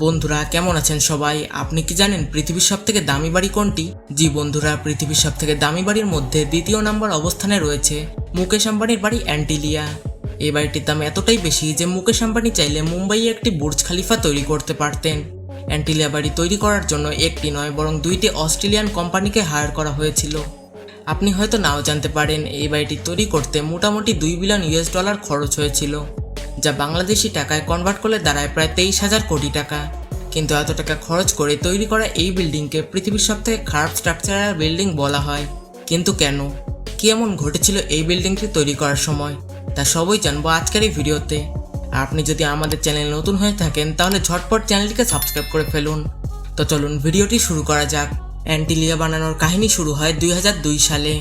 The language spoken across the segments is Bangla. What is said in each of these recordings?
বন্ধুরা কেমন আছেন সবাই? আপনি কি জানেন পৃথিবীর সবথেকে দামি বাড়ি কোনটি? জি বন্ধুরা, পৃথিবীর সবথেকে দামি বাড়ির মধ্যে দ্বিতীয় নম্বর অবস্থানে রয়েছে মুকেশ আম্বানির বাড়ি অ্যান্টিলিয়া। এই বাড়িটির দাম এতটাই বেশি যে মুকেশ আম্বানি চাইলে মুম্বাইয়ে একটি বুর্জ খালিফা তৈরি করতে পারতেন। অ্যান্টিলিয়া বাড়ি তৈরি করার জন্য একটি নয় বরং দুইটি অস্ট্রেলিয়ান কোম্পানিকে হায়ার করা হয়েছিল। আপনি হয়তো নাও জানতে পারেন এই বাড়িটি তৈরি করতে মোটামুটি $2 বিলিয়ন খরচ হয়েছিল, যা বাংলাদেশি টাকায় কনভার্ট করলে দাঁড়ায় প্রায় 23,000 কোটি টাকা। কিন্তু এত টাকা খরচ করে তৈরি করা এই বিল্ডিংকে পৃথিবীর সবথেকে খারাপ স্ট্রাকচারাল বিল্ডিং বলা হয়। কিন্তু কেন, কি এমন ঘটেছিল এই বিল্ডিংটি তৈরি করার সময়, তা সবই জানবো আজকের এই ভিডিওতে। আপনি যদি আমাদের চ্যানেল নতুন হয়ে থাকেন তাহলে ঝটপট চ্যানেলটিকে সাবস্ক্রাইব করে ফেলুন। তো চলুন ভিডিওটি শুরু করা যাক। অ্যান্টিলিয়া বানানোর কাহিনী শুরু হয় 2002 সালে,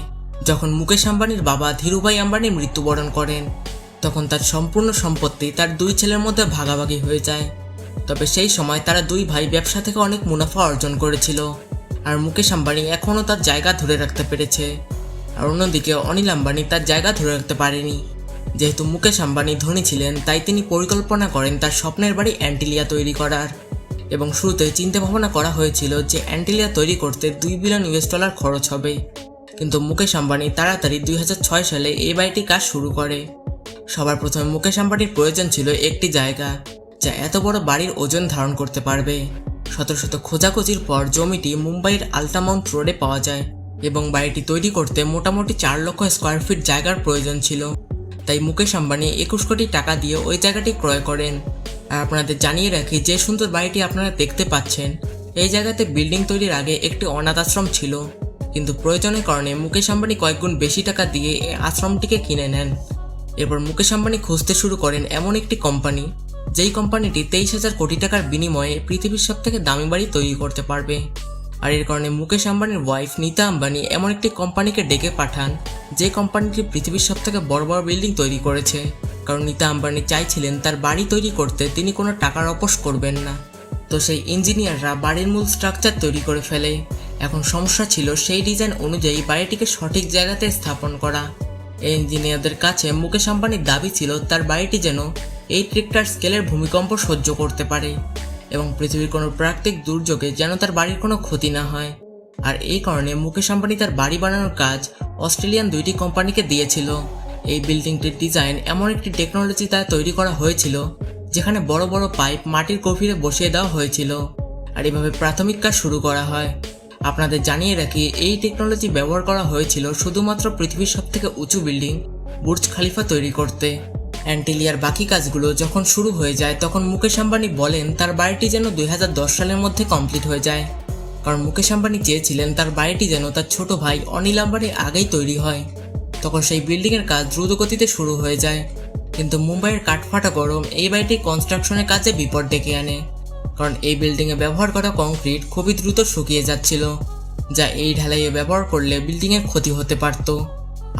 যখন মুকেশ আম্বানির বাবা ধীরুভাই আম্বানি মৃত্যুবরণ করেন। তখন তার সম্পূর্ণ সম্পত্তি তার দুই ছেলের মধ্যে ভাগাভাগি হয়ে যায়। তবে সেই সময় তারা দুই ভাই ব্যবসা থেকে অনেক মুনাফা অর্জন করেছিল, আর মুকেশ আম্বানি এখনও তার জায়গা ধরে রাখতে পেরেছে। আর অন্যদিকে অনিল আম্বানি তার জায়গা ধরে রাখতে পারেনি। যেহেতু মুকেশ আম্বানি ধনী ছিলেন, তাই তিনি পরিকল্পনা করেন তার স্বপ্নের বাড়ি অ্যান্টিলিয়া তৈরি করার। এবং শুরুতে চিন্তা ভাবনা করা হয়েছিল যে অ্যান্টিলিয়া তৈরি করতে $2 বিলিয়ন খরচ হবে। কিন্তু মুকেশ আম্বানি তাড়াতাড়ি 2006 সালে এই বাড়িটির কাজ শুরু করে। সবার প্রথমে মুকেশ আম্বানির প্রয়োজন ছিল একটি জায়গা যা এত বড় বাড়ির ওজন ধারণ করতে পারবে। শত খোঁজাখুঁজির পর জমিটি মুম্বাইয়ের আল্টামাউন্ট রোডে পাওয়া যায়, এবং বাড়িটি তৈরি করতে মোটামুটি 4 লক্ষ স্কোয়ার ফিট জায়গার প্রয়োজন ছিল। তাই মুকেশ আম্বানি 21 কোটি টাকা দিয়ে ওই জায়গাটি ক্রয় করেন। আর আপনাদের জানিয়ে রাখি, যে সুন্দর বাড়িটি আপনারা দেখতে পাচ্ছেন, এই জায়গাতে বিল্ডিং তৈরির আগে একটি অনাথ আশ্রম ছিল। কিন্তু প্রয়োজনের কারণে মুকেশ আম্বানি কয়েকগুণ বেশি টাকা দিয়ে এই আশ্রমটিকে কিনে নেন। এরপর মুকেশ আম্বানি খুঁজতে শুরু করেন এমন একটি কোম্পানি, যেই কোম্পানিটি 23,000 কোটি টাকার বিনিময়ে পৃথিবীর সবথেকে দামি বাড়ি তৈরি করতে পারবে। আর এর কারণে মুকেশ আম্বানির ওয়াইফ নীতা আম্বানি এমন একটি কোম্পানিকে ডেকে পাঠান, যে কোম্পানিটি পৃথিবীর সবথেকে বড় বড় বিল্ডিং তৈরি করেছে। কারণ নীতা আম্বানি চাইছিলেন তার বাড়ি তৈরি করতে তিনি কোনো টাকার অপস করবেন না। তো সেই ইঞ্জিনিয়াররা বাড়ির মূল স্ট্রাকচার তৈরি করে ফেলে। এখন সমস্যা ছিল সেই ডিজাইন অনুযায়ী বাড়িটিকে সঠিক জায়গাতে স্থাপন করা। এই ইঞ্জিনিয়ারদের কাছে মুকেশ আম্বানির দাবি ছিল তার বাড়িটি যেন 8 রিক্টার স্কেলের ভূমিকম্প সহ্য করতে পারে, এবং পৃথিবীর কোনো প্রাকৃতিক দুর্যোগে যেন তার বাড়ির কোনো ক্ষতি না হয়। আর এই কারণে মুকেশ আম্বানি তার বাড়ি বানানোর কাজ অস্ট্রেলিয়ান দুইটি কোম্পানিকে দিয়েছিল। এই বিল্ডিংটির ডিজাইন এমন একটি টেকনোলজি দ্বারা তৈরি করা হয়েছিল, যেখানে বড় বড় পাইপ মাটির গভীরে বসিয়ে দেওয়া হয়েছিল। আর এভাবে প্রাথমিক কাজ শুরু করা হয়। আপনাদের জানিয়ে রাখি, এই টেকনোলজি ব্যবহার করা হয়েছিল শুধুমাত্র পৃথিবীর সবথেকে উঁচু বিল্ডিং বুর্জ খালিফা তৈরি করতে। অ্যান্টিলিয়ার বাকি কাজগুলো যখন শুরু হয়ে যায়, তখন মুকেশ আম্বানি বলেন তার বাড়িটি যেন 2010 সালের মধ্যে কমপ্লিট হয়ে যায়। কারণ মুকেশ আম্বানি চেয়েছিলেন তার বাড়িটি যেন তার ছোট ভাই অনিল আম্বানির আগেই তৈরি হয়। তখন সেই বিল্ডিংয়ের কাজ দ্রুত গতিতে শুরু হয়ে যায়। কিন্তু মুম্বাইয়ের কাঠফাটা গরম এই বাড়িটির কনস্ট্রাকশনের কাজে বিপদ ডেকে আনে। কারণ এই বিল্ডিংয়ে ব্যবহার করা কংক্রিট খুবই দ্রুত শুকিয়ে যাচ্ছিল, যা এই ঢালাইয়ে ব্যবহার করলে বিল্ডিংয়ের ক্ষতি হতে পারত।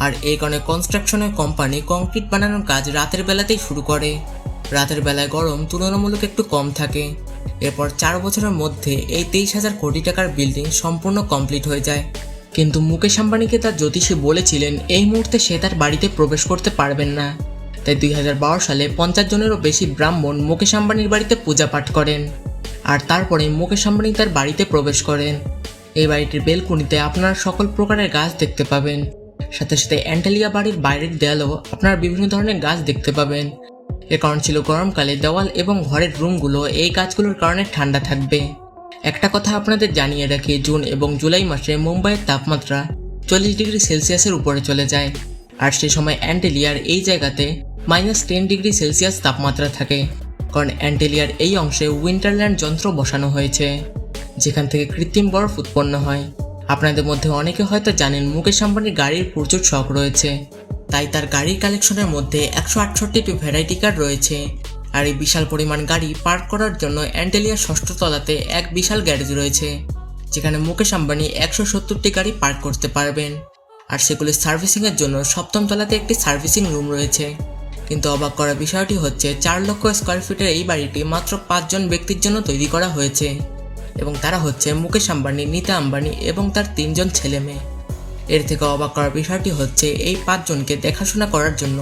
আর এই কারণে কনস্ট্রাকশনের কোম্পানি কংক্রিট বানানোর কাজ রাতের বেলাতেই শুরু করে। রাতের বেলায় গরম তুলনামূলক একটু কম থাকে। এরপর 4 বছরের মধ্যে এই 23,000 কোটি টাকার বিল্ডিং সম্পূর্ণ কমপ্লিট হয়ে যায়। কিন্তু মুকেশ আম্বানিকে তার জ্যোতিষী বলেছিলেন এই মুহূর্তে সে তার বাড়িতে প্রবেশ করতে পারবেন না। তাই 2012 সালে 50 জনেরও বেশি ব্রাহ্মণ মুকেশ আম্বানির বাড়িতে পূজা পাঠ করেন। আর তারপরে মুকেশ আম্বানি তার বাড়িতে প্রবেশ করেন। এই বাড়িটির বেলকনিতে আপনারা সকল প্রকারের গাছ দেখতে পাবেন। সাথে সাথে অ্যান্টিলিয়া বাড়ির বাইরের দেয়ালেও আপনারা বিভিন্ন ধরনের গাছ দেখতে পাবেন। এর কারণ ছিল গরমকালে দেওয়াল এবং ঘরের রুমগুলো এই গাছগুলোর কারণে ঠান্ডা থাকবে। একটা কথা আপনাদের জানিয়ে রাখি, জুন এবং জুলাই মাসে মুম্বাইয়ের তাপমাত্রা 40 ডিগ্রি সেলসিয়াসের উপরে চলে যায়। আর সেই সময় অ্যান্টিলিয়ার এই জায়গাতে -10 ডিগ্রি সেলসিয়াস তাপমাত্রা থাকে। কারণ অ্যান্টিলিয়ার এই অংশে উইন্টারল্যান্ড যন্ত্র বসানো হয়েছে, যেখান থেকে কৃত্রিম বরফ উৎপন্ন হয়। আপনাদের মধ্যে অনেকে হয়তো জানেন মুকেশ আম্বানির গাড়ির প্রচুর শখ রয়েছে। তাই তার গাড়ির কালেকশনের মধ্যে 168টি ভ্যারাইটি কার রয়েছে। আর এই বিশাল পরিমাণ গাড়ি পার্ক করার জন্য অ্যান্টিলিয়ার 6ষ্ঠ তলাতে এক বিশাল গ্যারেজ রয়েছে, যেখানে মুকেশ আম্বানি 170টি গাড়ি পার্ক করতে পারবেন। আর সেগুলি সার্ভিসিংয়ের জন্য 7ম তলাতে একটি সার্ভিসিং রুম রয়েছে। কিন্তু অবাক করা বিষয়টি হচ্ছে 4 লক্ষ স্কোয়ার ফিটের এই বাড়িটি মাত্র 5 জন ব্যক্তির জন্য তৈরি করা হয়েছে, এবং তারা হচ্ছে মুকেশ আম্বানি, নীতা আম্বানি এবং তার 3 জন ছেলে মেয়ে। এর থেকে অবাক করার বিষয়টি হচ্ছে এই 5 জনকে দেখাশোনা করার জন্য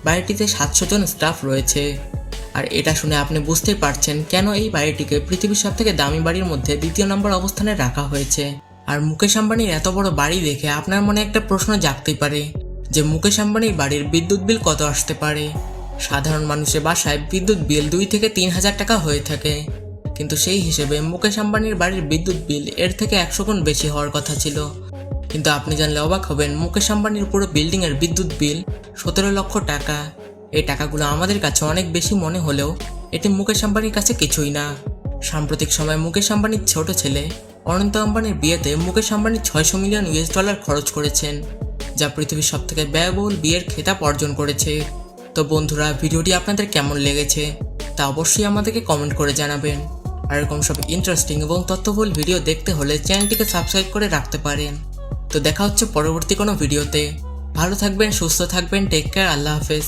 বাড়িটিতে 700 জন স্টাফ রয়েছে। আর এটা শুনে আপনি বুঝতেই পারছেন কেন এই বাড়িটিকে পৃথিবীর সবথেকে দামি বাড়ির মধ্যে দ্বিতীয় নম্বর অবস্থানে রাখা হয়েছে। আর মুকেশ আম্বানির এত বড় বাড়ি দেখে আপনার মনে একটা প্রশ্ন জাগতেই পারে যে মুকেশ আম্বানির বাড়ির বিদ্যুৎ বিল কত আসতে পারে। সাধারণ মানুষের বাসায় বিদ্যুৎ বিল 2 থেকে 3,000 টাকা হয়ে থাকে, কিন্তু সেই হিসেবে মুকেশ আম্বানির বাড়ির বিদ্যুৎ বিল এর থেকে 100 গুণ বেশি হওয়ার কথা ছিল। কিন্তু আপনি জানলে অবাক হবেন, মুকেশ আম্বানির পুরো বিল্ডিংয়ের বিদ্যুৎ বিল 17 লক্ষ টাকা। এই টাকাগুলো আমাদের কাছে অনেক বেশি মনে হলেও এটি মুকেশ আম্বানির কাছে কিছুই না। সাম্প্রতিক সময়ে মুকেশ আম্বানির ছোট ছেলে অনন্ত আম্বানির বিয়েতে মুকেশ আম্বানি $600 মিলিয়ন খরচ করেছেন, যা পৃথিবীর সবথেকে ব্যয়বহুল বিয়ের খেতাব অর্জন করেছে। তো বন্ধুরা, ভিডিওটি আপনাদের কেমন লেগেছে তা অবশ্যই আমাদেরকে কমেন্ট করে জানাবেন। আর এরকম সব ইন্টারেস্টিং এবং তথ্যবহুল ভিডিও দেখতে হলে চ্যানেলটিকে সাবস্ক্রাইব করে রাখতে পারেন। তো দেখা হচ্ছে পরবর্তী কোনো ভিডিওতে। ভালো থাকবেন, সুস্থ থাকবেন, টেক কেয়ার, আল্লাহ হাফেজ।